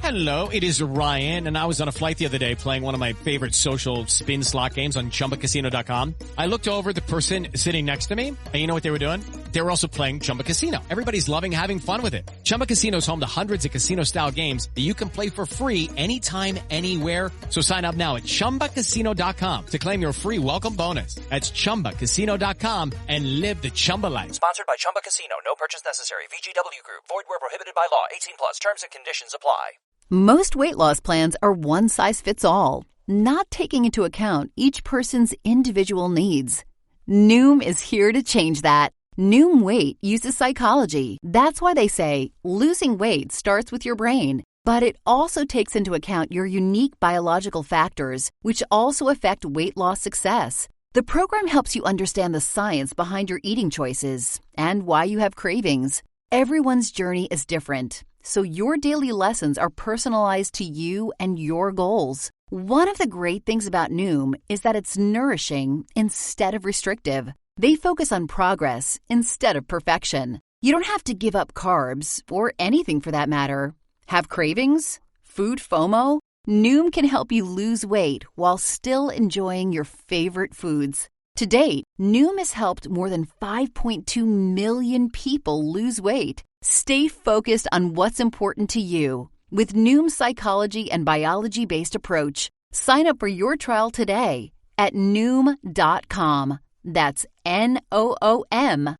Hello, it is Ryan, and I was on a flight the other day playing one of my favorite social spin slot games on ChumbaCasino.com. I looked over at the person sitting next to me, and you know what they were doing? They were also playing Chumba Casino. Everybody's loving having fun with it. Chumba Casino is home to hundreds of casino-style games that you can play for free anytime, anywhere. So sign up now at ChumbaCasino.com to claim your free welcome bonus. That's ChumbaCasino.com and live the Chumba life. Sponsored by Chumba Casino. No purchase necessary. VGW Group. Void where prohibited by law. 18 plus. Terms and conditions apply. Most weight loss plans are one size fits all, not taking into account each person's individual needs. Noom is here to change that. Noom Weight uses psychology. That's why they say losing weight starts with your brain. But it also takes into account your unique biological factors, which also affect weight loss success. The program helps you understand the science behind your eating choices and why you have cravings. Everyone's journey is different, so your daily lessons are personalized to you and your goals. One of the great things about Noom is that it's nourishing instead of restrictive. They focus on progress instead of perfection. You don't have to give up carbs, or anything for that matter. Have cravings? Food FOMO? Noom can help you lose weight while still enjoying your favorite foods. To date, Noom has helped more than 5.2 million people lose weight. Stay focused on what's important to you with Noom's psychology and biology-based approach. Sign up for your trial today at Noom.com. That's Noom.com.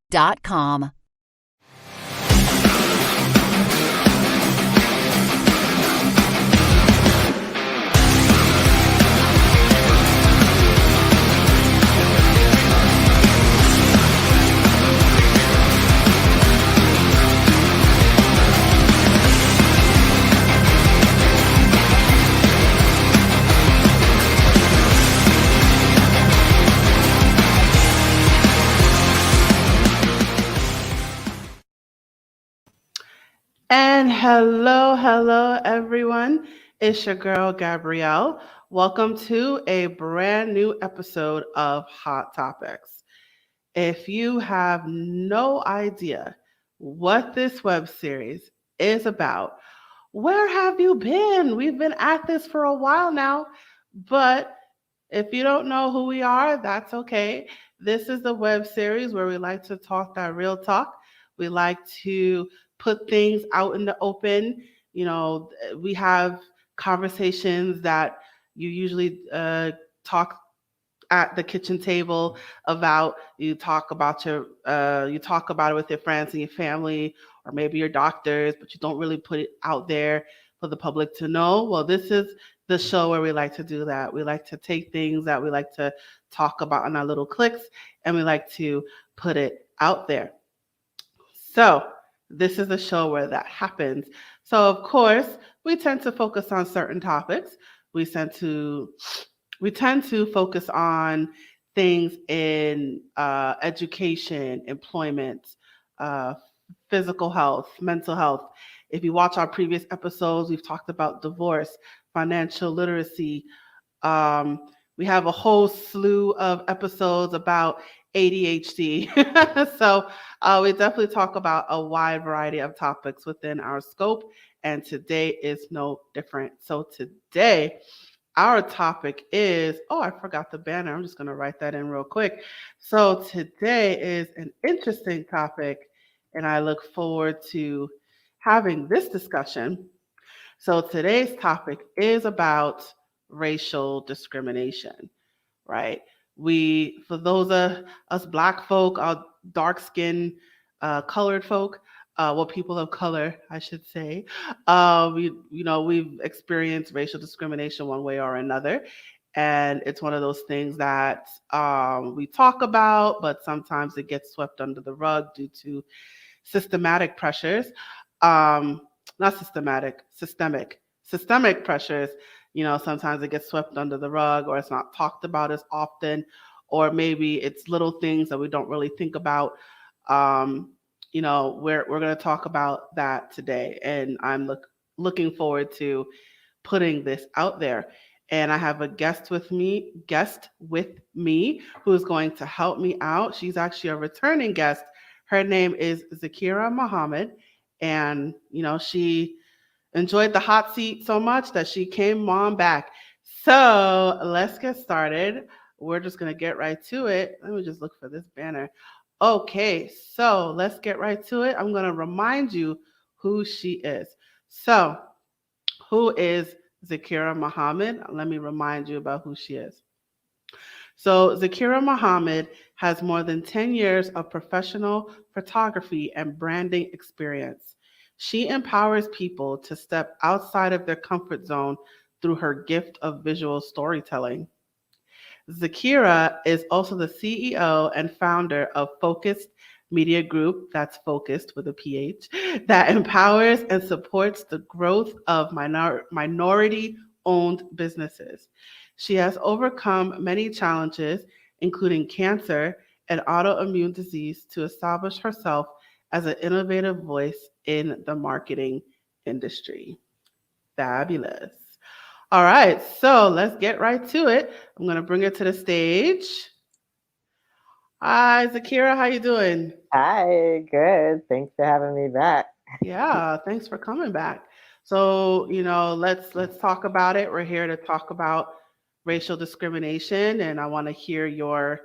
And hello, everyone. It's your girl, Gabrielle. Welcome to a brand new episode of Hot Topics. If you have no idea what this web series is about, where have you been? We've been at this for a while now, but if you don't know who we are, that's okay. This is the web series where we like to talk that real talk. We like to put things out in the open. You know, we have conversations that you usually talk at the kitchen table about. You talk about it with your friends and your family, or maybe your doctors, but you don't really put it out there for the public to know. Well, this is the show where we like to do that. We like to take things that we like to talk about in our little cliques, and we like to put it out there. So this is a show where that happens. So, of course, we tend to focus on certain topics. We tend to focus on things in education, employment, physical health, mental health. If you watch our previous episodes, we've talked about divorce, financial literacy. We have a whole slew of episodes about ADHD. So we definitely talk about a wide variety of topics within our scope, and today is no different. So today, our topic is, I forgot the banner. I'm just going to write that in real quick. So today is an interesting topic, and I look forward to having this discussion. So today's topic is about racial discrimination, right? For those of us Black folk, dark-skinned, colored folk, people of color, I should say, we've experienced racial discrimination one way or another, and it's one of those things that we talk about, but sometimes it gets swept under the rug due to systemic pressures. Systemic pressures. Sometimes it gets swept under the rug, or it's not talked about as often, or maybe it's little things that we don't really think about. We're going to talk about that today, and I'm looking forward to putting this out there. And I have a guest with me who's going to help me out. She's actually a returning guest. Her name is Zaakirah Muhammad, and she enjoyed the hot seat so much that she came on back. So let's get started. We're just going to get right to it. Let me just look for this banner. Okay, so let's get right to it. I'm going to remind you who she is. So, who is Zaakirah Muhammad? Let me remind you about who she is. So, Zaakirah Muhammad has more than 10 years of professional photography and branding experience. She empowers people to step outside of their comfort zone through her gift of visual storytelling. Zaakirah is also the CEO and founder of Focused Media Group, that's focused with a PH, that empowers and supports the growth of minority owned businesses. She has overcome many challenges, including cancer and autoimmune disease, to establish herself as an innovative voice in the marketing industry. Fabulous. All right, so let's get right to it. I'm going to bring her to the stage. Hi, Zaakirah, how you doing? Hi, good. Thanks for having me back. Yeah, thanks for coming back. So, let's talk about it. We're here to talk about racial discrimination, and I want to hear your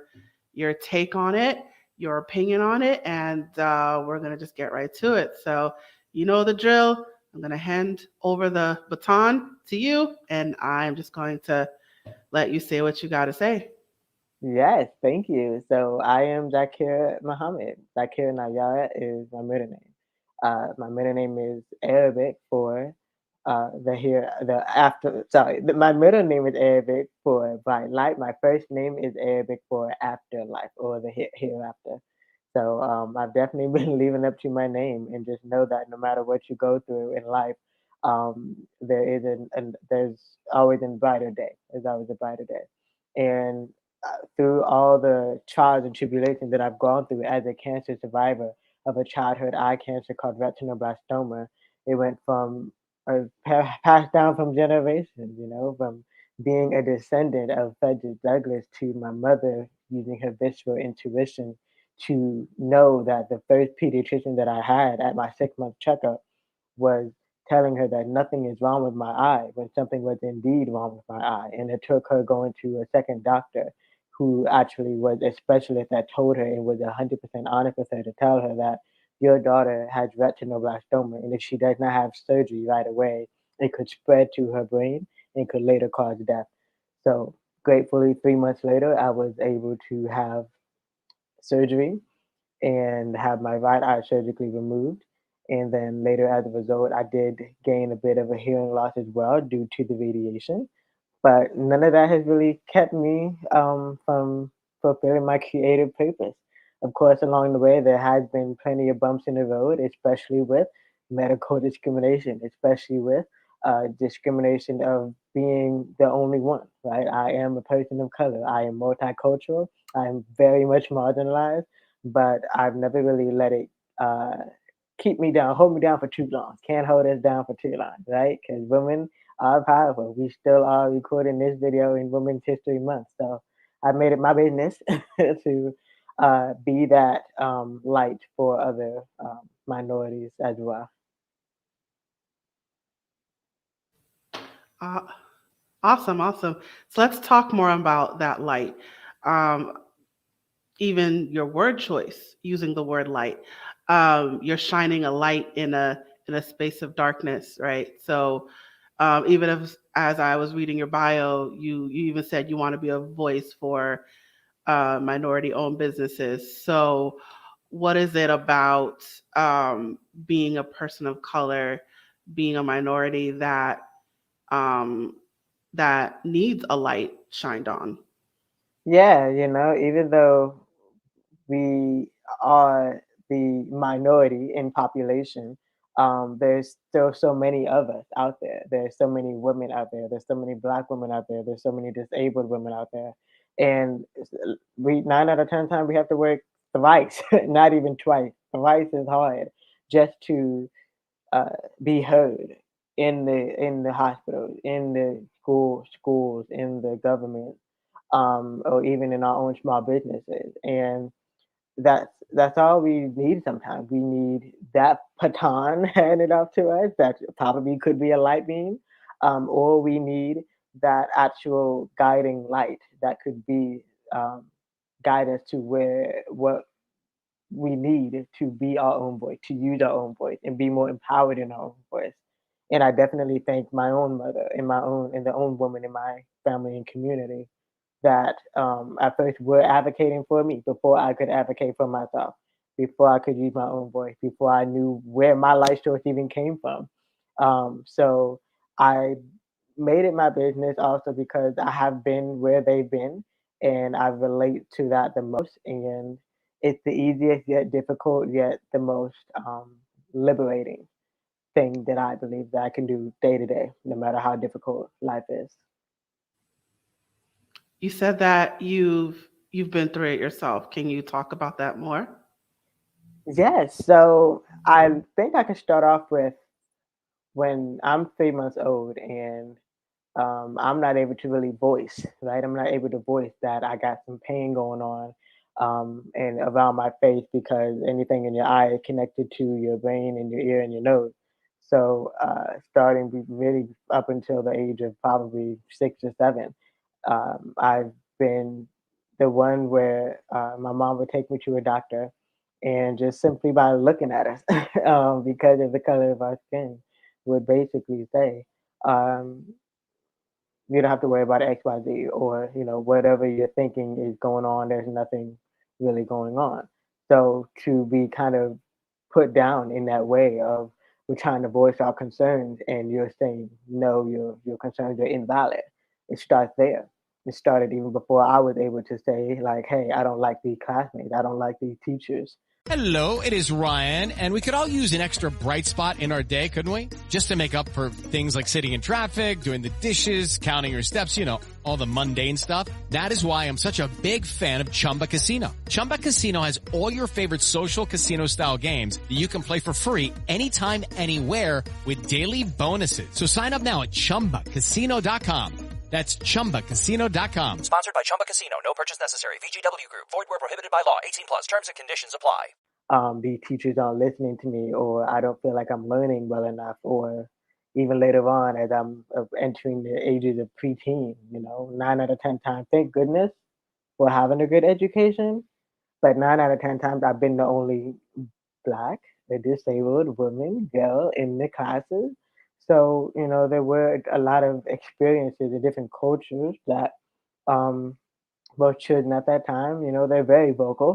take on it, your opinion on it, and we're gonna just get right to it. So, you know the drill. I'm gonna hand over the baton to you, and I'm just going to let you say what you got to say. Yes, thank you. So I am Zaakirah Muhammad. Zaakirah Nayara is my middle name. My middle name is Arabic for the here the after. Sorry, my middle name is Arabic for bright light. My first name is Arabic for afterlife or the hereafter. So I've definitely been living up to my name, and just know that no matter what you go through in life, there's always a brighter day. There's always a brighter day, and through all the trials and tribulations that I've gone through as a cancer survivor of a childhood eye cancer called retinoblastoma, it went from passed down from generations, from being a descendant of Frederick Douglass to my mother using her visceral intuition to know that the first pediatrician that I had at my 6 month checkup was telling her that nothing is wrong with my eye when something was indeed wrong with my eye. And it took her going to a second doctor who actually was a specialist that told her and was 100% honest with her to tell her that your daughter has retinoblastoma. And if she does not have surgery right away, it could spread to her brain and could later cause death. So, gratefully, 3 months later, I was able to have surgery and have my right eye surgically removed. And then later, as a result, I did gain a bit of a hearing loss as well due to the radiation. But none of that has really kept me from fulfilling my creative purpose. Of course, along the way, there has been plenty of bumps in the road, especially with medical discrimination, especially with discrimination of being the only one, right? I am a person of color. I am multicultural. I am very much marginalized, but I've never really let it uh, keep me down, hold me down for too long. Can't hold us down for too long, right? Because women are powerful. We still are recording this video in Women's History Month. So I made it my business to be that light for other minorities as well. Uh, awesome, awesome. So let's talk more about that light. Um, Even your word choice, using the word light. You're shining a light in a space of darkness, right? So even if, as I was reading your bio, you even said you want to be a voice for minority-owned businesses. So, what is it about being a person of color, being a minority um, that needs a light shined on? Yeah, even though we are the minority in population, there's still so many of us out there. There's so many women out there. There's so many Black women out there. There's so many disabled women out there, and we 9 out of 10 times we have to work thrice, not even twice. Thrice is hard just to uh, be heard in the hospitals, in the schools, in the government, or even in our own small businesses. And that's all we need sometimes. We need that baton handed off to us that probably could be a light beam, or we need that actual guiding light that could be um, guide us to where what we need to be our own voice, to use our own voice, and be more empowered in our own voice. And I definitely thank my own mother and the own woman in my family and community that at first were advocating for me before I could advocate for myself, before I could use my own voice, before I knew where my life choice even came from. So I made it my business also because I have been where they've been and I relate to that the most. And it's the easiest yet difficult yet the most liberating thing that I believe that I can do day to day, no matter how difficult life is. You said that you've been through it yourself. Can you talk about that more? Yes, so I think I can start off with when I'm 3 months old and I'm not able to really voice, right? I'm not able to voice that I got some pain going on and around my face because anything in your eye is connected to your brain and your ear and your nose. So starting really up until the age of probably 6 or 7, I've been the one where my mom would take me to a doctor, and just simply by looking at us, because of the color of our skin, would basically say, um, you don't have to worry about XYZ, or whatever you're thinking is going on. There's nothing really going on. So to be kind of put down in that way of we're trying to voice our concerns and you're saying no, your concerns are invalid. It starts there. It started even before I was able to say like, hey, I don't like these classmates. I don't like these teachers. Hello, it is Ryan, and we could all use an extra bright spot in our day, couldn't we? Just to make up for things like sitting in traffic, doing the dishes, counting your steps, all the mundane stuff. That is why I'm such a big fan of Chumba Casino. Chumba Casino has all your favorite social casino-style games that you can play for free anytime, anywhere with daily bonuses. So sign up now at ChumbaCasino.com. That's ChumbaCasino.com. Sponsored by Chumba Casino. No purchase necessary. VGW Group. Void where prohibited by law. 18 plus. Terms and conditions apply. These teachers aren't listening to me, or I don't feel like I'm learning well enough, or even later on as I'm entering the ages of preteen, 9 out of 10 times, thank goodness for having a good education, but 9 out of 10 times I've been the only black, a disabled woman, girl in the classes. So, there were a lot of experiences in different cultures that um, most children at that time, they're very vocal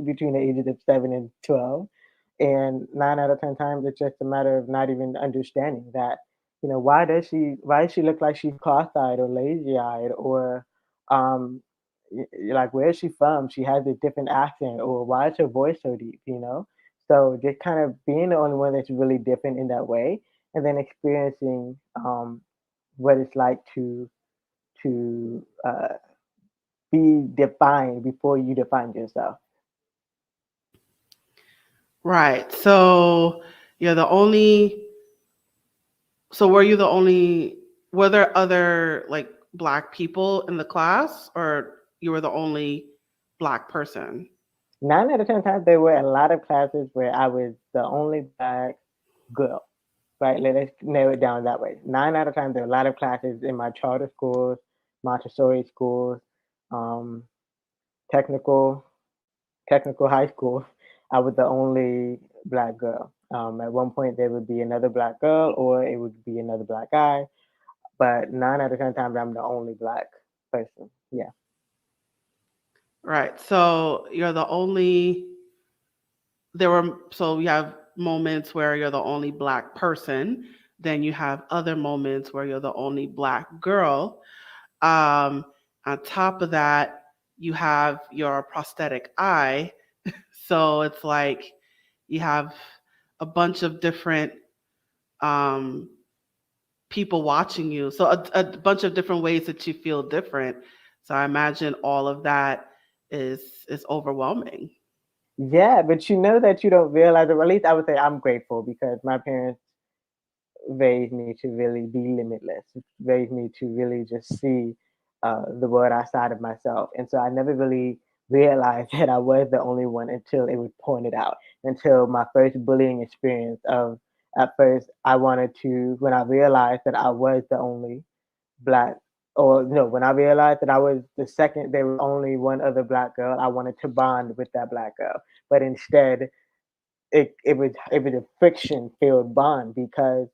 between the ages of 7 and 12. And 9 out of 10 times, it's just a matter of not even understanding that, why does she look like she's cross-eyed or lazy-eyed, or um, like, where is she from? She has a different accent, or why is her voice so deep? So just kind of being the only one that's really different in that way, and then experiencing what it's like to be defined before you define yourself. Right. So you're the only so were you the only were there other like black people in the class, or you were the only black person? 9 out of 10 times, there were a lot of classes where I was the only black girl. Right? Let's narrow it down that way. 9 out of 10, there were a lot of classes in my charter schools, Montessori schools, um, technical technical high school. I was the only black girl. At one point, there would be another black girl, or it would be another black guy. But 9 out of 10 times, I'm the only black person. Yeah. Right. So you're the only there were so you have moments where you're the only black person, then you have other moments where you're the only black girl. Um, on top of that, you have your prosthetic eye. So it's like you have a bunch of different um, people watching you. So a bunch of different ways that you feel different. So I imagine all of that is overwhelming. Yeah, but you know that you don't realize it. Or at least I would say I'm grateful because my parents raised me to really be limitless, raised me to really just see the world outside of myself. And so I never really realize that I was the only one until it was pointed out. Until my first bullying experience of at first I wanted to when I realized that I was the only black or no, when I realized that I was the second there was only one other black girl, I wanted to bond with that black girl. But instead it was a friction filled bond because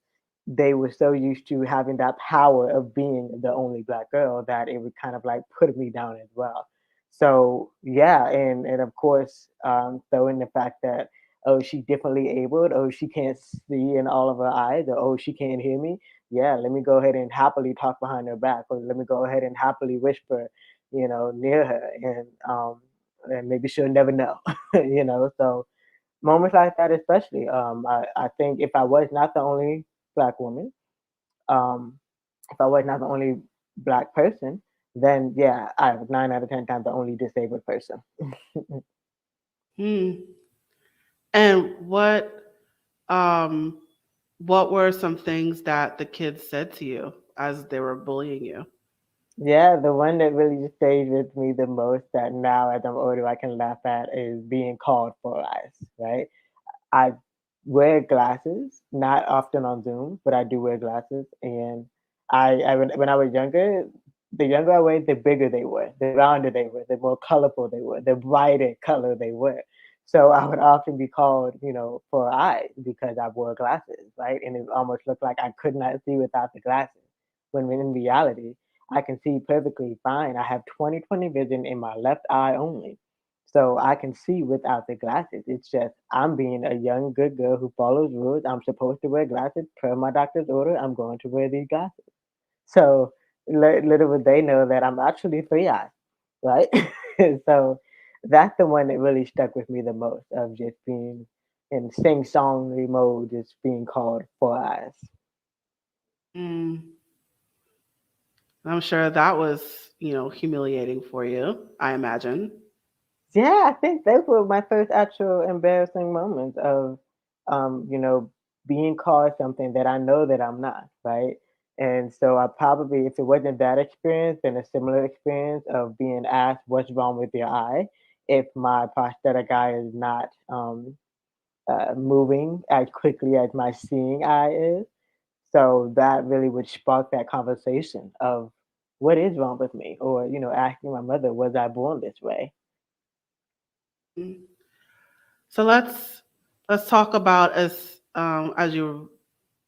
they were so used to having that power of being the only black girl that it would kind of like put me down as well. So yeah, and of course, throw in the fact that oh she differently abled, oh she can't see in all of her eyes, or oh she can't hear me. Yeah, let me go ahead and happily talk behind her back, or let me go ahead and happily whisper, near her, and maybe she'll never know, So moments like that especially, I think if I was not the only black woman, um, if I was not the only black person, then yeah, I was 9 out of 10 times the only disabled person. Hmm. And um what were some things that the kids said to you as they were bullying you? Yeah, the one that really stayed with me the most that now as I'm older I can laugh at is being called four eyes, right? I wear glasses, not often on Zoom, but I do wear glasses. And when I was younger, the younger I was, the bigger they were, the rounder they were, the more colorful they were, the brighter color they were. So I would often be called, for eyes because I wore glasses, right? And it almost looked like I could not see without the glasses. When in reality, I can see perfectly fine. I have 20/20 vision in my left eye only, so I can see without the glasses. It's just I'm being a young good girl who follows rules. I'm supposed to wear glasses per my doctor's order. I'm going to wear these glasses. So little would they know that I'm actually three eyes, right? So that's the one that really stuck with me the most of just being in sing song mode, just being called four eyes. Mm, I'm sure that was, humiliating for you, I imagine. Yeah, I think those were my first actual embarrassing moments of, being called something that I know that I'm not, right? And so I probably, if it wasn't that experience, then a similar experience of being asked, "What's wrong with your eye?" If my prosthetic eye is not moving as quickly as my seeing eye is, so that really would spark that conversation of what is wrong with me, or asking my mother, "Was I born this way?" Mm. So let's talk about as you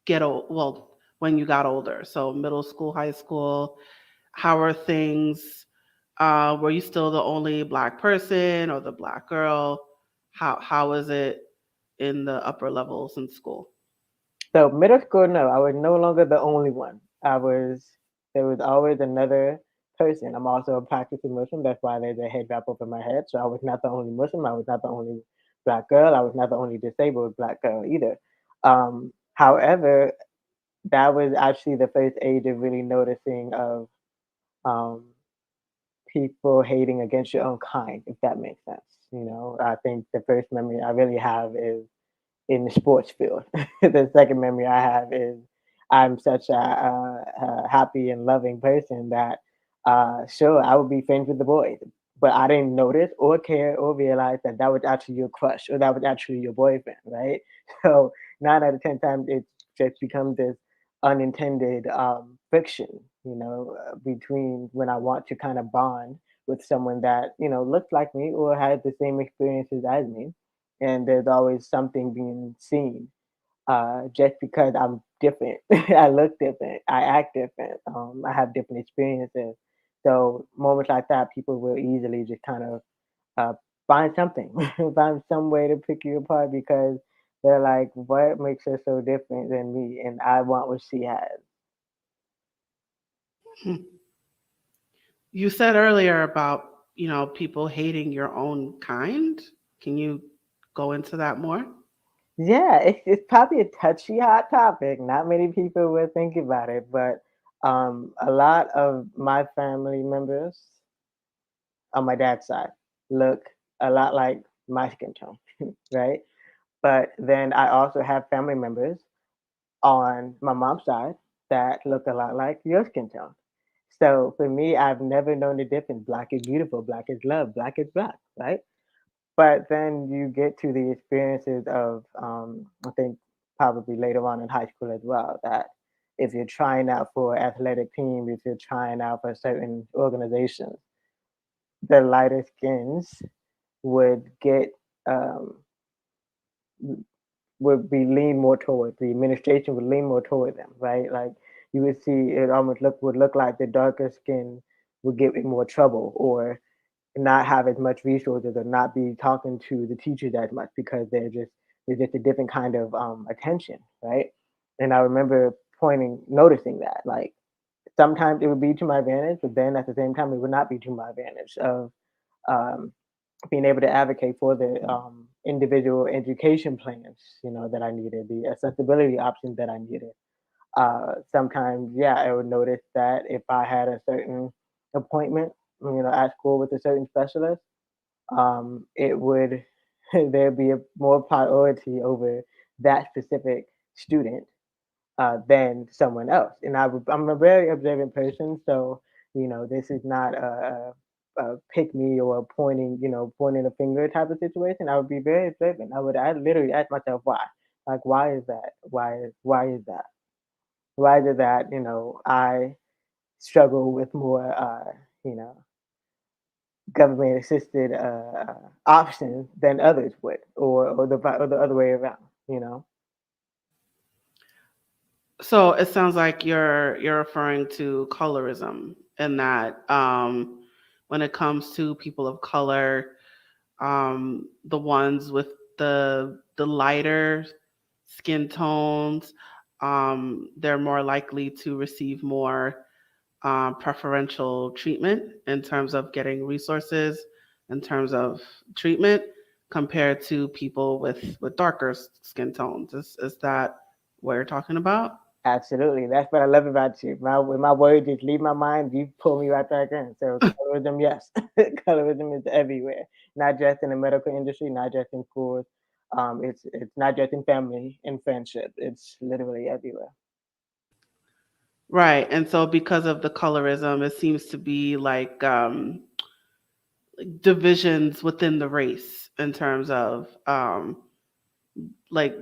get old. Well, when you got older, so middle school, high school. How are things? Were you still the only black person or the black girl? How is it in the upper levels in school? So middle school, no, I was no longer the only one. There was always another person. I'm also a practicing Muslim. That's why there's a head wrap over my head. So I was not the only Muslim. I was not the only black girl. I was not the only disabled black girl either. However, that was actually the first age of really noticing of um, people hating against your own kind, if that makes sense. I think the first memory I really have is in the sports field. The second memory I have is I'm such a happy and loving person that sure I would be friends with the boys, but I didn't notice or care or realize that that was actually your crush or that was actually your boyfriend, right? So 9 out of 10 times it just becomes this unintended friction, between when I want to kind of bond with someone that looks like me or has the same experiences as me, and there's always something being seen just because I'm different. I look different. I act different. I have different experiences. So moments like that, people will easily just kind of uh, find something, find some way to pick you apart because they're like, "What makes her so different than me?" And I want what she has. Hmm. You said earlier about, people hating your own kind. Can you go into that more? Yeah, it's probably a touchy hot topic. Not many people would think about it, but a lot of my family members on my dad's side look a lot like my skin tone, right? But then I also have family members on my mom's side that look a lot like your skin tone. So for me, I've never known the difference. Black is beautiful, black is love, black is black, right? But then you get to the experiences of, I think probably later on in high school as well, that if you're trying out for athletic team, if you're trying out for certain organizations, the lighter skins would get um, would be lean more towards the administration would lean more toward them, right? Like you would see it almost would look like the darker skin would get in more trouble or not have as much resources or not be talking to the teachers as much because there's just a different kind of attention, right? And I remember noticing that like sometimes it would be to my advantage, but then at the same time it would not be to my advantage of um, being able to advocate for the individual education plans, that I needed, the accessibility options that I needed. Sometimes, yeah, I would notice that if I had a certain appointment, at school with a certain specialist, it would there'd be a more priority over that specific student than someone else. And I'm a very observant person, so this is not a pick me or pointing a finger type of situation. I would be very observant. I literally ask myself why, like why is that? Why is that? Why is it that I struggle with more you know government assisted options than others would, or the other way around. You know. So it sounds like you're referring to colorism, and that when it comes to people of color, the ones with the lighter skin tones, they're more likely to receive more preferential treatment in terms of getting resources, in terms of treatment, compared to people with darker skin tones. Is that what you're talking about? Absolutely. That's what I love about you. When my words just leave my mind, you pull me right back in. So colorism, yes. Colorism is everywhere. Not just in the medical industry, not just in schools. It's not just in family and friendship. It's literally everywhere. Right. And so because of the colorism, it seems to be like divisions within the race in terms of like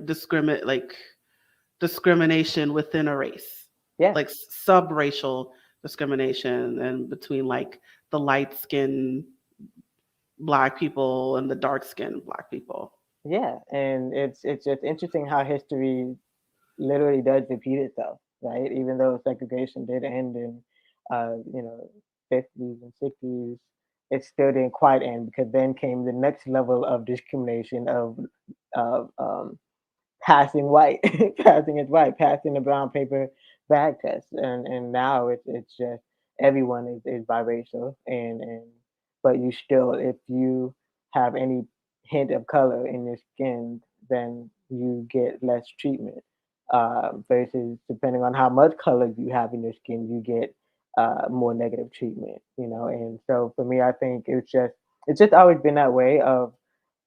discrimination within a race, Yeah. like sub-racial discrimination, and between like the light skinned black people and the dark skinned black people. Yeah. And it's just interesting how history literally does repeat itself, right? Even though segregation did end in, you know, 50s and 60s, it still didn't quite end because then came the next level of discrimination of passing white, passing as white, passing the brown paper bag test, and now it's just everyone is biracial, and but you still, if you have any hint of color in your skin, then you get less treatment. Versus depending on how much color you have in your skin, you get more negative treatment. And so for me, I think it's just always been that way of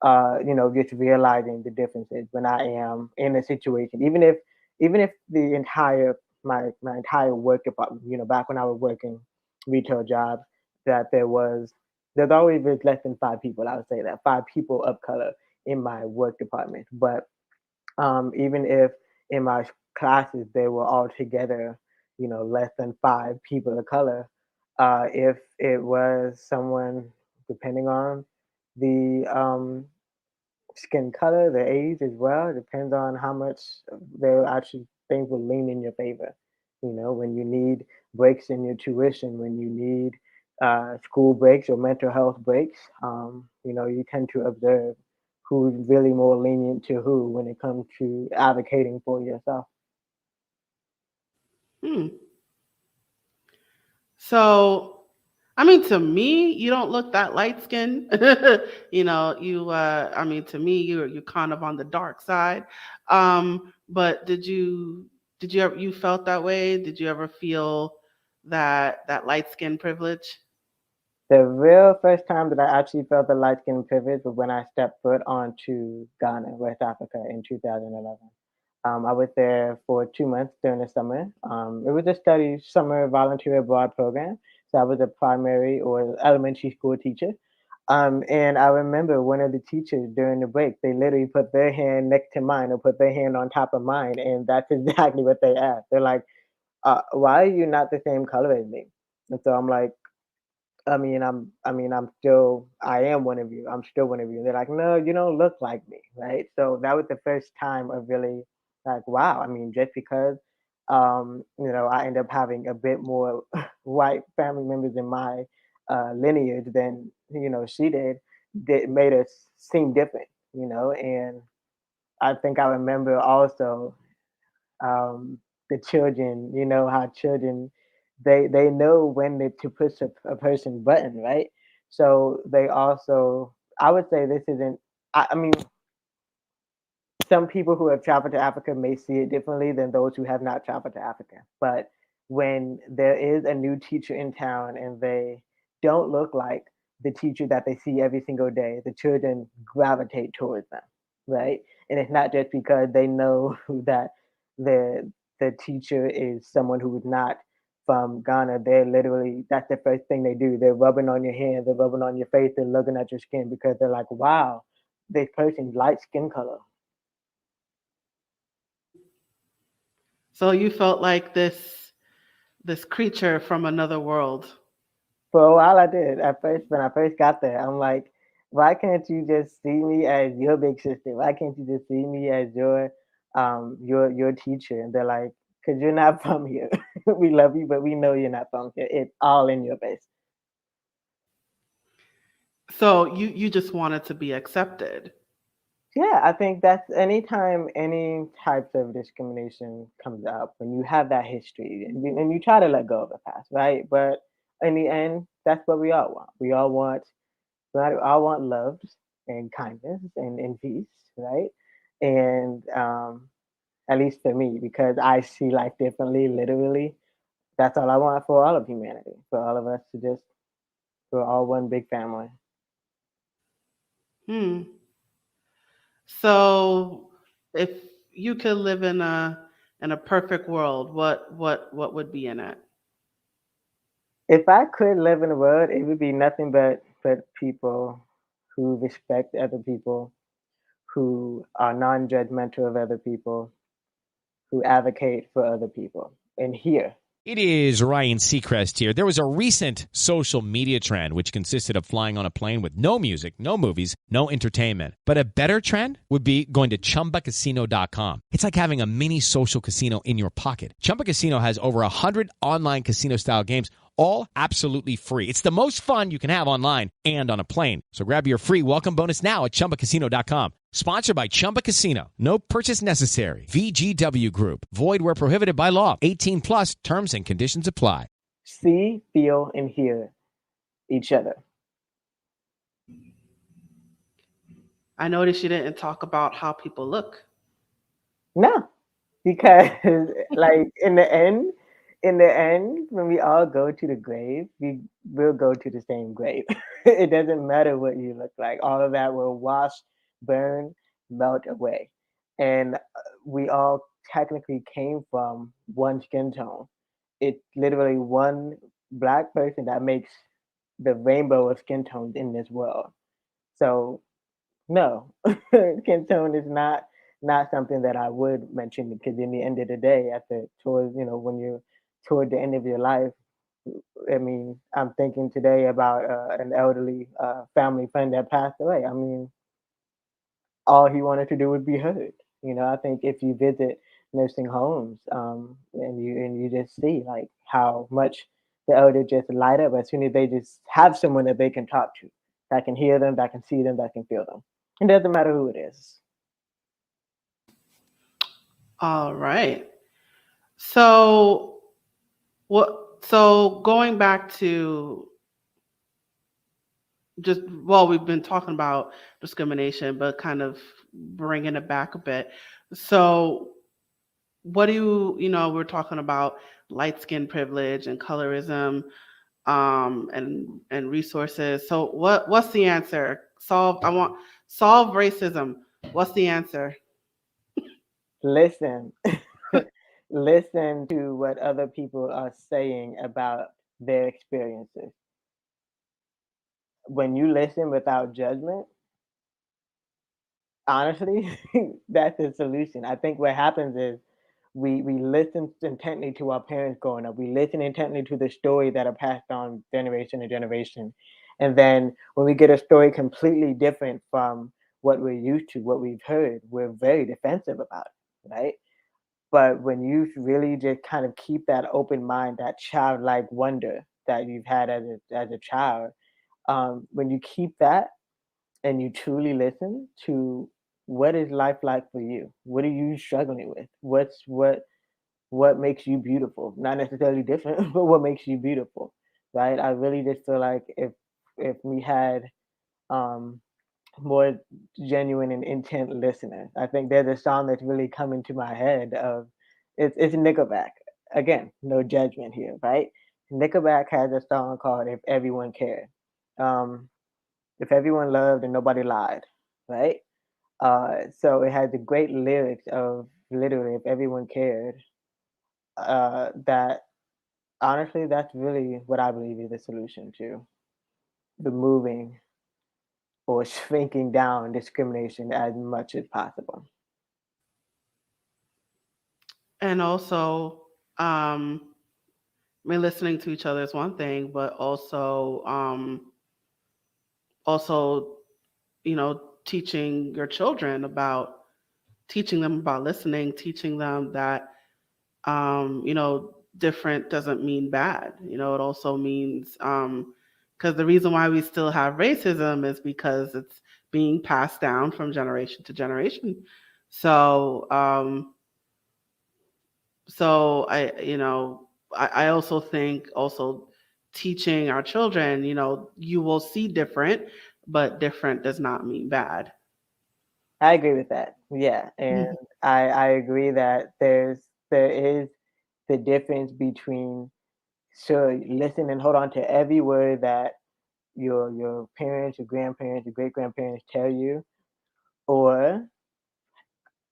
just realizing the differences when I am in a situation, even if the entire my entire work department, back when I was working retail jobs, that there's always less than five people. I would say that five people of color in my work department, but even if in my classes they were all together, less than five people of color, if it was someone, depending on the skin color, the age as well. It depends on how much there actually things will lean in your favor. When you need breaks in your tuition, when you need school breaks or mental health breaks, you tend to observe who's really more lenient to who when it comes to advocating for yourself. Hmm. So, I mean, to me, you don't look that light skinned. I mean, to me, you're kind of on the dark side. But you felt that way? Did you ever feel that light skin privilege? The real first time that I actually felt the light skin privilege was when I stepped foot onto Ghana, West Africa in 2011. I was there for 2 months during the summer. It was a study summer volunteer abroad program. So I was a primary or elementary school teacher. And I remember one of the teachers during the break, they literally put their hand next to mine or put their hand on top of mine. And that's exactly what they asked. They're like, why are you not the same color as me? And so I'm like, I am one of you. I'm still one of you. They're like, no, you don't look like me, right? So that was the first time of really like, wow. I mean, just because, I end up having a bit more white family members in my lineage than she did made us seem different, And I think I remember also the children, how children they know when to push a person button, right? So they also, I would say this isn't. I mean, some people who have traveled to Africa may see it differently than those who have not traveled to Africa. But when there is a new teacher in town and they don't look like the teacher that they see every single day, the children gravitate towards them, right? And it's not just because they know that the the teacher is someone who is not from Ghana. They're literally, that's the first thing they do. They're rubbing on your hand, they're rubbing on your face, they're looking at your skin because they're like, wow, this person's light skin color. So you felt like this creature from another world. For a while, I did. At first, when I first got there, I'm like, why can't you just see me as your big sister? Why can't you just see me as your teacher? And they're like, because you're not from here. We love you, but we know you're not from here. It's all in your face. So you just wanted to be accepted. Yeah, I think that's anytime any types of discrimination comes up, when you have that history and you try to let go of the past, right? But in the end, that's what we all want. We all want love and kindness and peace, right? And at least for me, because I see life differently, literally, that's all I want for all of humanity, for all of us to just, we're all one big family. Hmm. So if you could live in a perfect world, what would be in it? If I could live in a world, it would be nothing but people who respect other people, who are non-judgmental of other people, who advocate for other people. And here, It is Ryan Seacrest here. There was a recent social media trend which consisted of flying on a plane with no music, no movies, no entertainment. But a better trend would be going to ChumbaCasino.com. It's like having a mini social casino in your pocket. Chumba Casino has over 100 online casino-style games, all absolutely free. It's the most fun you can have online and on a plane. So grab your free welcome bonus now at ChumbaCasino.com. Sponsored by Chumba Casino. No purchase necessary. VGW Group. Void where prohibited by law. 18 plus terms and conditions apply. see, feel, and hear each other. I noticed you didn't talk about how people look. No, because like in the end, when we all go to the grave, we will go to the same grave. It doesn't matter what you look like. All of that will wash, burn, melt away. And we all technically came from one skin tone. It's literally one black person that makes the rainbow of skin tones in this world. So no, skin tone is not something that I would mention because in the end of the day, at the towards when you're toward the end of your life, I mean, I'm thinking today about an elderly family friend that passed away. I mean, all he wanted to do was be heard. I think if you visit nursing homes, and you just see like how much the elder just light up as soon as they just have someone that they can talk to, that can hear them, that can see them, that can feel them. It doesn't matter who it is. All right. So what? So going back to we've been talking about discrimination, but kind of bringing it back a bit. So what do we're talking about light skin privilege and colorism, and resources. So what's the answer? Solve racism. What's the answer? listen. Listen to what other people are saying about their experiences. When you listen without judgment, honestly, that's the solution. I think what happens is we listen intently to our parents growing up. We listen intently to the story that are passed on generation to generation. And then when we get a story completely different from what we're used to, what we've heard, we're very defensive about it, right? But when you really just kind of keep that open mind, that childlike wonder that you've had as a child, when you keep that and you truly listen to what is life like for you, what are you struggling with, what makes you beautiful, not necessarily different, but what makes you beautiful, right? I really just feel like if we had um, more genuine and intent listeners. I think there's a song that's really coming to my head of it's Nickelback. Again, no judgment here, right? Nickelback has a song called "If Everyone Cared." Um, if everyone loved and nobody lied, right? So it had the great lyrics of literally, if everyone cared, that honestly, that's really what I believe is the solution to removing or shrinking down discrimination as much as possible. And also, I mean, listening to each other is one thing, but also, teaching your children about teaching them about listening, teaching them that different doesn't mean bad. It also means because the reason why we still have racism is because it's being passed down from generation to generation. So so I also think also teaching our children, you will see different, but different does not mean bad. I agree with that. Yeah, and Mhm. I agree that there is the difference between sure listen and hold on to every word that your parents, your grandparents, your great grandparents tell you, or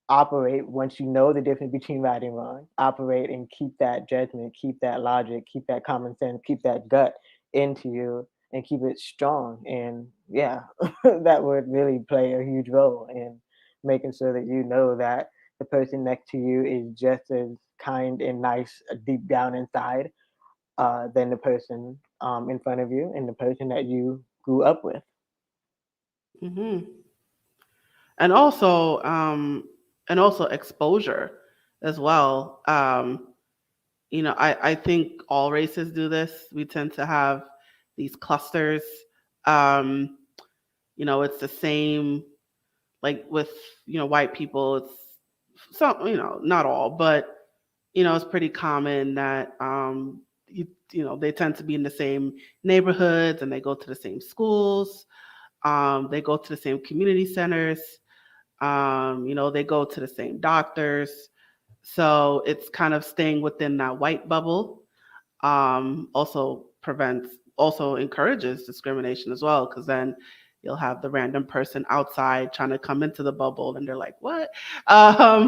operate once you know the difference between right and wrong. Operate and keep that judgment, keep that logic, keep that common sense, keep that gut into you, and keep it strong. And yeah, that would really play a huge role in making sure that you know that the person next to you is just as kind and nice deep down inside than the person in front of you and the person that you grew up with. Mhm. And also exposure as well. I think all races do this. We tend to have these clusters. Um, it's the same like with white people. It's some, not all, but it's pretty common that they tend to be in the same neighborhoods and they go to the same schools. They go to the same community centers. They go to the same doctors. So it's kind of staying within that white bubble. Also encourages discrimination as well, because then you'll have the random person outside trying to come into the bubble and they're like, what? I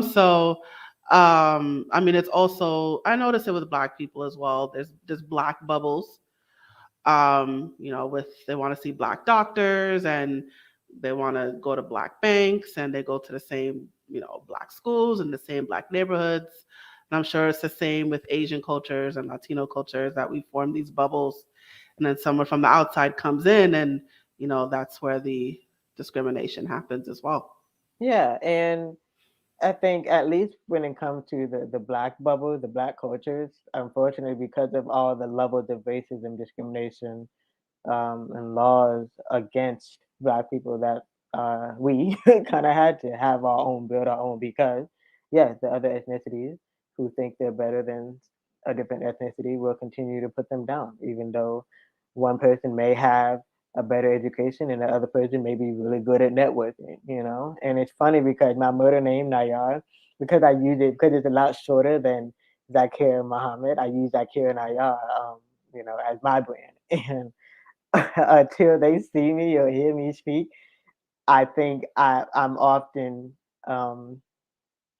mean, it's also, I notice it with black people as well. There's black bubbles, with they want to see black doctors and they want to go to black banks and they go to the same, black schools and the same black neighborhoods. And I'm sure it's the same with Asian cultures and Latino cultures that we form these bubbles. And then someone from the outside comes in and, that's where the discrimination happens as well. Yeah, and I think at least when it comes to the black bubble, the black cultures, unfortunately, because of all the levels of racism, discrimination, and laws against black people, that we kind of had to have our own, build our own, because yes, the other ethnicities who think they're better than a different ethnicity will continue to put them down, even though one person may have a better education and the other person may be really good at networking, you know? And it's funny because my murder name, Nayar, because I use it, because it's a lot shorter than Zaakirah Muhammad, I use Zaakirah Nayar, as my brand. And until they see me or hear me speak, I think I'm often um,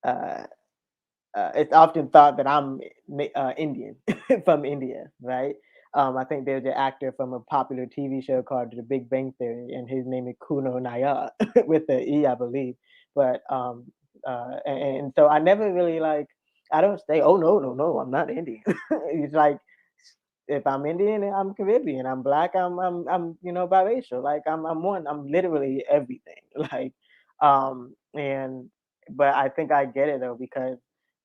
uh, it's often thought that I'm Indian from India, right? I think there's an actor from a popular TV show called The Big Bang Theory, and his name is Kuno Nayar with the E, I believe. But and so I never really like. I don't say, oh no, no, no, I'm not Indian. It's like if I'm Indian, I'm Caribbean. I'm black. I'm biracial. Like I'm one. I'm literally everything. Like and but I think I get it though because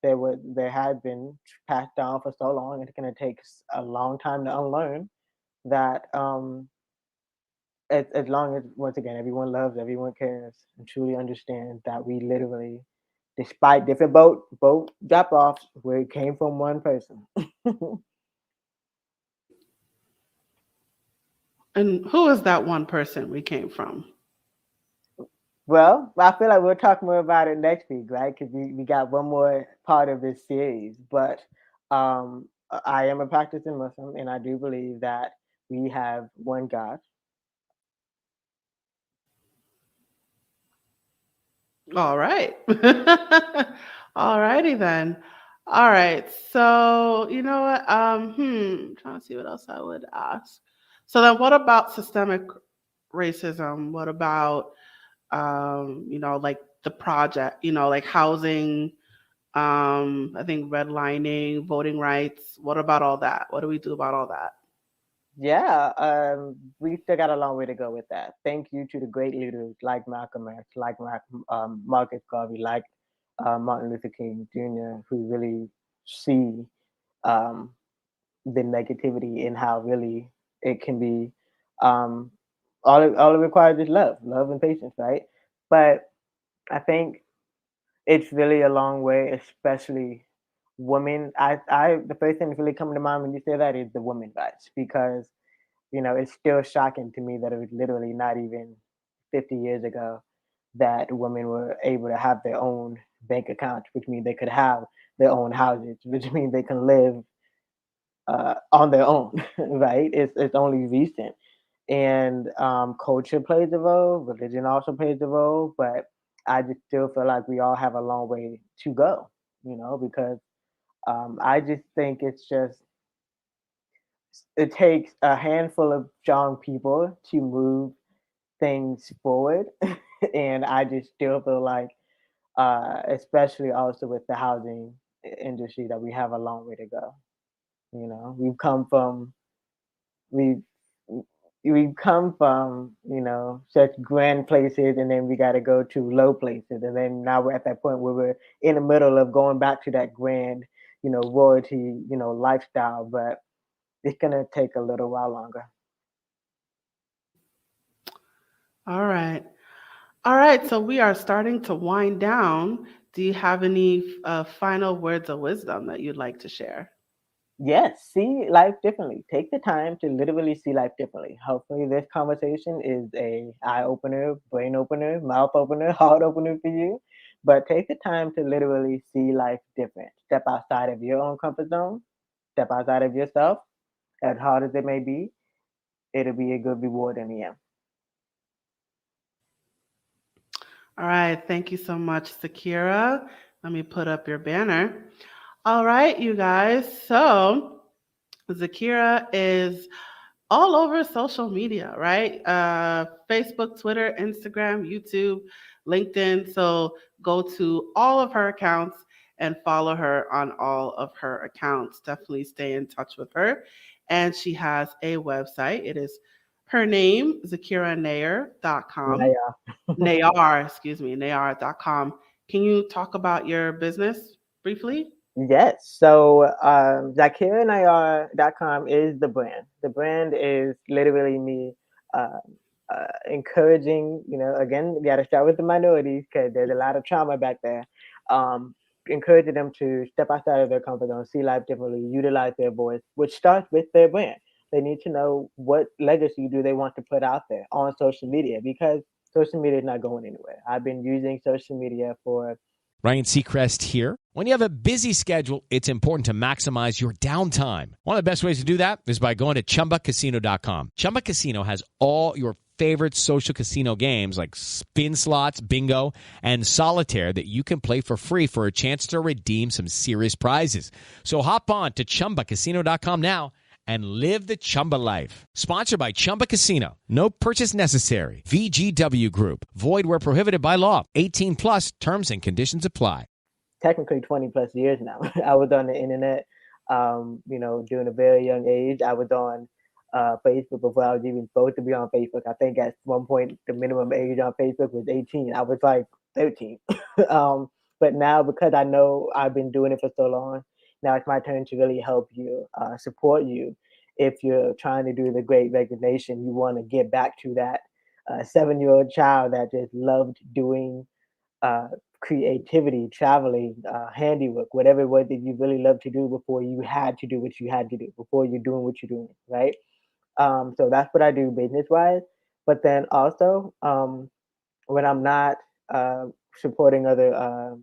there had been passed down for so long. It's gonna take a long time to unlearn that. As long as once again everyone loves, everyone cares, and truly understands that we literally, despite different boat drop offs, where it came from one person. And who is that one person we came from? Well, I feel like we'll talk more about it next week, right? Because we got one more part of this series. But I am a practicing Muslim, and I do believe that we have one God. All right. All righty then. All right. So you know what? Trying to see what else I would ask. So then what about systemic racism? What about like the project, like housing, I think redlining, voting rights. What about all that? What do we do about all that? Yeah, we still got a long way to go with that. Thank you to the great leaders like Malcolm X, like Marcus Garvey, like Martin Luther King Jr., who really see um, the negativity in how really it can be. Um, all it requires is love and patience, right? But I think it's really a long way, especially women. The first thing that's really coming to mind when you say that is the women rights, because it's still shocking to me that it was literally not even 50 years ago that women were able to have their own bank accounts, which means they could have their own houses, which means they can live on their own, right? It's only recent, and culture plays a role, religion also plays a role, but I just still feel like we all have a long way to go, because I just think it takes a handful of strong people to move things forward, and I just still feel like, especially also with the housing industry, that we have a long way to go. We've come from we we come from such grand places, and then we got to go to low places, and then now we're at that point where we're in the middle of going back to that grand royalty lifestyle, but it's gonna take a little while longer. All right. All right. So we are starting to wind down. Do you have any final words of wisdom that you'd like to share? Yes, see life differently. Take the time to literally see life differently. Hopefully, this conversation is a eye opener, brain opener, mouth opener, heart opener for you. But take the time to literally see life different. Step outside of your own comfort zone. Step outside of yourself. As hard as it may be, it'll be a good reward in the end. All right. Thank you so much, Zaakirah. Let me put up your banner. All right, you guys. So Zaakirah is all over social media, right? Facebook, Twitter, Instagram, YouTube, LinkedIn. So go to all of her accounts and follow her on all of her accounts. Definitely stay in touch with her. And she has a website. It is her name, ZaakirahNayar.com. Nayar.com. Can you talk about your business briefly? Yes. So ZaakirahNayar.com is the brand. The brand is literally me encouraging, again, we got to start with the minorities because there's a lot of trauma back there. Encouraging them to step outside of their comfort zone, see life differently, utilize their voice, which starts with their brand. They need to know what legacy do they want to put out there on social media, because social media is not going anywhere. I've been using social media for Ryan Seacrest here. When you have a busy schedule, it's important to maximize your downtime. One of the best ways to do that is by going to ChumbaCasino.com. Chumba Casino has all your favorite social casino games like spin slots, bingo, and solitaire that you can play for free for a chance to redeem some serious prizes. So hop on to ChumbaCasino.com now and live the Chumba life. Sponsored by Chumba Casino. No purchase necessary. VGW Group. Void where prohibited by law. 18 plus terms and conditions apply. Technically 20 plus years now. I was on the internet, during a very young age. I was on Facebook before I was even supposed to be on Facebook. I think at one point the minimum age on Facebook was 18. I was like 13. But now, because I know I've been doing it for so long, now it's my turn to really help you, support you. If you're trying to do the Great Resignation, you want to get back to that 7-year-old child that just loved doing uh, creativity, traveling, handiwork, whatever it was that you really loved to do before you had to do what you had to do, before you're doing what you're doing, right? So that's what I do business wise. But then also, when I'm not supporting other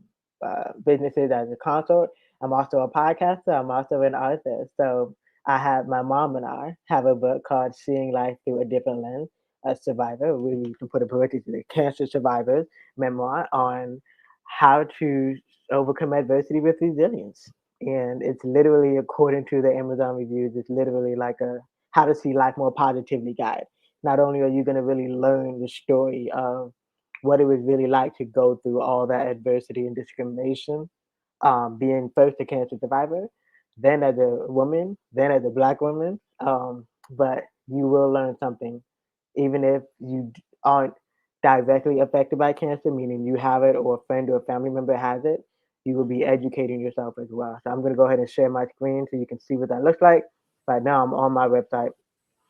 businesses as a consort, I'm also a podcaster. I'm also an author. So my mom and I have a book called Seeing Life Through a Different Lens, a survivor. We can put a parenthesis, a cancer survivor's memoir on how to overcome adversity with resilience. And it's literally, according to the Amazon reviews, it's literally like a how to see life more positively guide. Not only are you going to really learn the story of what it was really like to go through all that adversity and discrimination, being first a cancer survivor, then as a woman, then as a Black woman. But you will learn something, even if you aren't directly affected by cancer, meaning you have it or a friend or a family member has it, you will be educating yourself as well. So I'm going to go ahead and share my screen so you can see what that looks like. Right now, I'm on my website.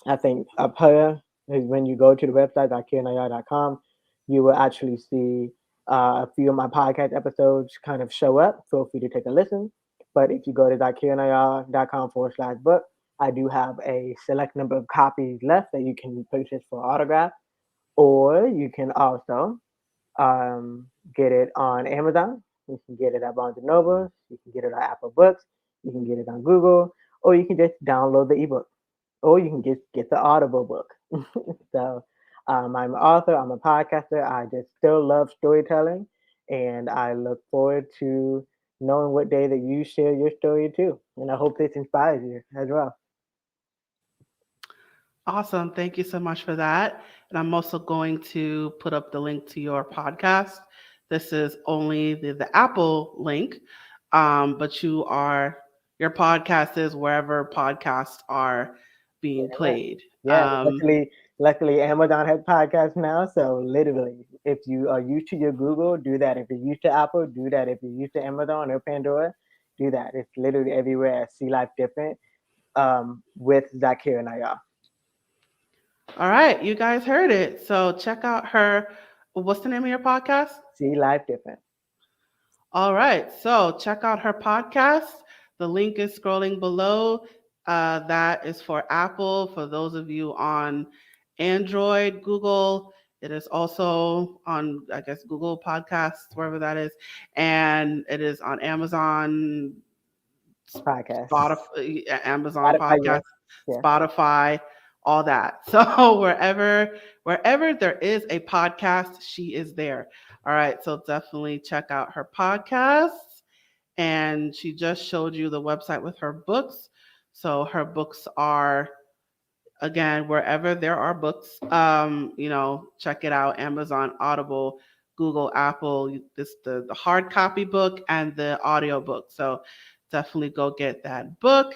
I think up here is when you go to the website, zaakirah.com, you will actually see a few of my podcast episodes kind of show up. Feel free to take a listen. But if you go to zaakirah.com/book, I do have a select number of copies left that you can purchase for autograph, or you can also get it on Amazon. You can get it at Barnes and Noble. You can get it on Apple Books. You can get it on Google, or you can just download the ebook, or you can get the Audible book. So I'm an author. I'm a podcaster. I just still love storytelling, and I look forward to knowing what day that you share your story too. And I hope this inspires you as well. Awesome. Thank you so much for that. And I'm also going to put up the link to your podcast. This is only the Apple link, but your podcast is wherever podcasts are being played. Yeah, luckily Amazon has podcasts now. So literally, if you are used to your Google, do that. If you're used to Apple, do that. If you're used to Amazon or Pandora, do that. It's literally everywhere. See Life Different with Zaakirah Muhammad. All right, you guys heard it. So check out what's the name of your podcast? See Life Different. All right, so check out her podcast. The link is scrolling below. That is for Apple. For those of you on Android, Google, it is also on, I guess, Google Podcasts, wherever that is. And it is on Amazon, Podcast. Amazon Podcast, yeah. Spotify, all that. So wherever there is a podcast, she is there. All right, so definitely check out her podcasts. And she just showed you the website with her books. So her books are, again, wherever there are books, check it out. Amazon, Audible, Google, Apple, the hard copy book and the audio book. So definitely go get that book.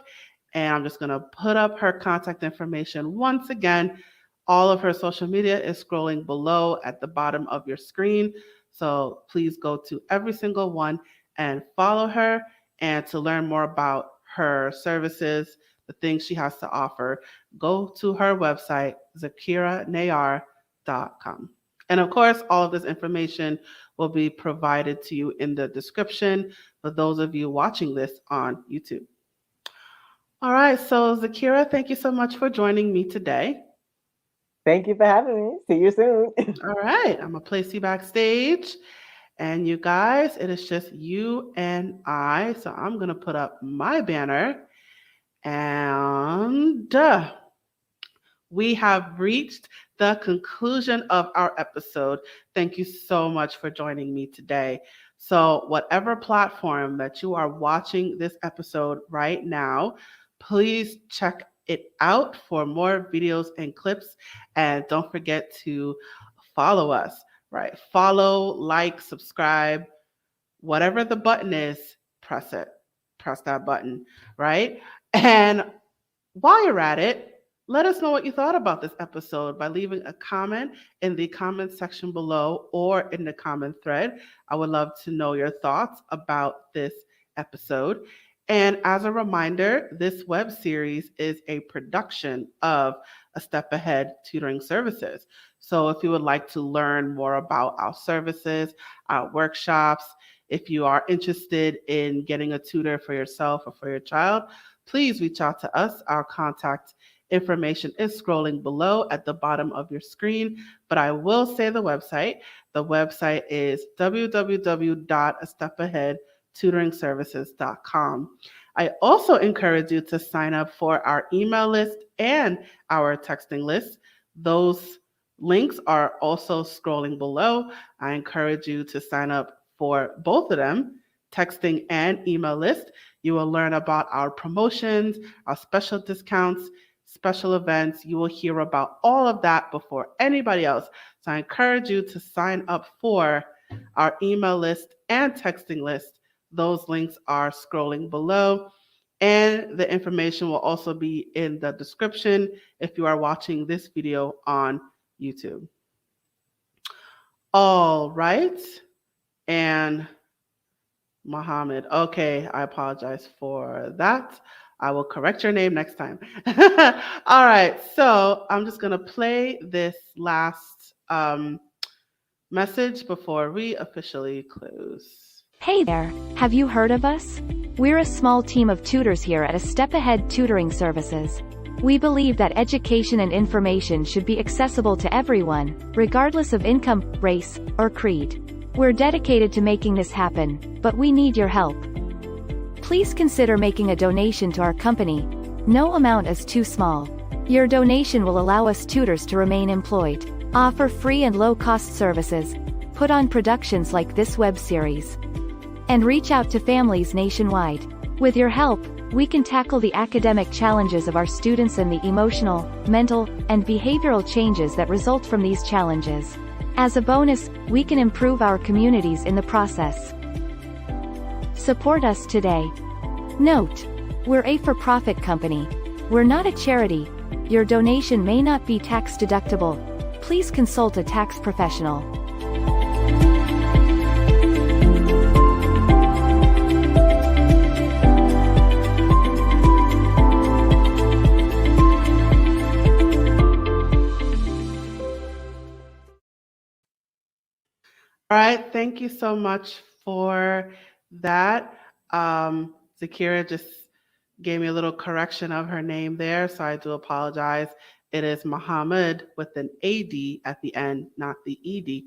And I'm just going to put up her contact information once again. All of her social media is scrolling below at the bottom of your screen. So please go to every single one and follow her. And to learn more about her services, the things she has to offer, go to her website, zaakirahnayar.com. And of course, all of this information will be provided to you in the description for those of you watching this on YouTube. All right, so Zaakirah, thank you so much for joining me today. Thank you for having me. See you soon. All right, I'm going to place you backstage. And you guys, it is just you and I. So I'm going to put up my banner. And we have reached the conclusion of our episode. Thank you so much for joining me today. So, whatever platform that you are watching this episode right now, please check it out for more videos and clips. And don't forget to follow us, right? Follow, like, subscribe, whatever the button is, press it. Press that button, right? And while you're at it, let us know what you thought about this episode by leaving a comment in the comment section below or in the comment thread. I would love to know your thoughts about this episode. And as a reminder, this web series is a production of A Step Ahead Tutoring Services. So if you would like to learn more about our services, our workshops, if you are interested in getting a tutor for yourself or for your child, please reach out to us. Our contact information is scrolling below at the bottom of your screen, but I will say the website. The website is www.astepaheadtutoringservices.com. I also encourage you to sign up for our email list and our texting list. Those links are also scrolling below. I encourage you to sign up for both of them, texting and email list. You will learn about our promotions, our special discounts, special events. You will hear about all of that before anybody else. So I encourage you to sign up for our email list and texting list. Those links are scrolling below. And the information will also be in the description if you are watching this video on YouTube. All right. And Muhammad. Okay, I apologize for that. I will correct your name next time. All right, so I'm just going to play this last message before we officially close. Hey there, have you heard of us? We're a small team of tutors here at A Step Ahead Tutoring Services. We believe that education and information should be accessible to everyone, regardless of income, race, or creed. We're dedicated to making this happen, but we need your help. Please consider making a donation to our company. No amount is too small. Your donation will allow us tutors to remain employed, offer free and low-cost services, put on productions like this web series, and reach out to families nationwide. With your help, we can tackle the academic challenges of our students and the emotional, mental, and behavioral changes that result from these challenges. As a bonus, we can improve our communities in the process. Support us today. Note: we're a for-profit company. We're not a charity. Your donation may not be tax deductible. Please consult a tax professional. All right, thank you so much for that. Zaakirah just gave me a little correction of her name there, so I do apologize. It is Muhammad with an AD at the end, not the ED.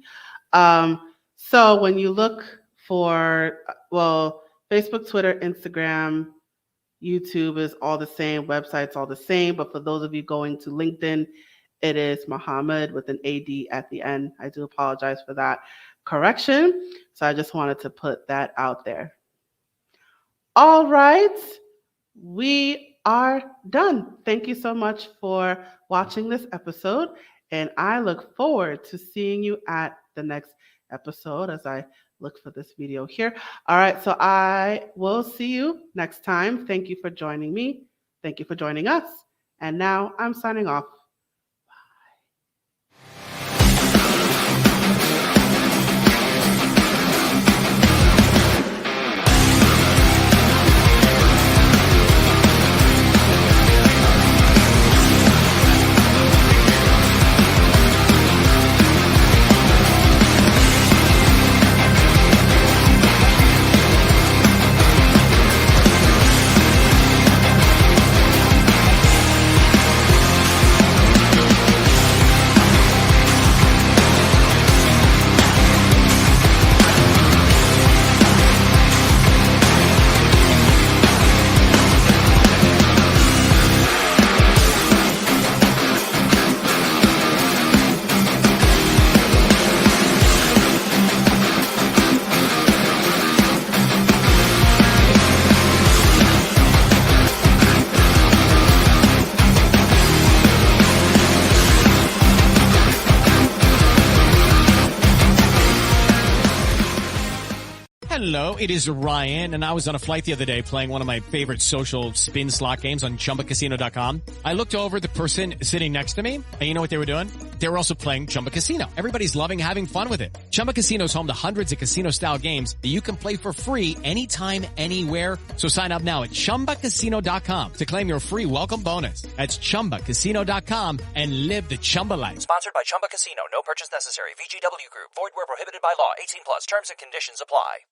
So when you look for, Facebook, Twitter, Instagram, YouTube is all the same, website's all the same, but for those of you going to LinkedIn, it is Muhammad with an AD at the end. I do apologize for that correction. So I just wanted to put that out there. All right, we are done. Thank you so much for watching this episode, and I look forward to seeing you at the next episode as I look for this video here. All right, so I will see you next time. Thank you for joining me. Thank you for joining us. And now I'm signing off. Hello, it is Ryan, and I was on a flight the other day playing one of my favorite social spin slot games on chumbacasino.com. I looked over the person sitting next to me, and you know what they were doing? They were also playing Chumba Casino. Everybody's loving having fun with it. Chumba Casino is home to hundreds of casino-style games that you can play for free anytime, anywhere. So sign up now at chumbacasino.com to claim your free welcome bonus. That's chumbacasino.com and live the Chumba life. Sponsored by Chumba Casino. No purchase necessary. VGW Group. Void where prohibited by law. 18 plus. Terms and conditions apply.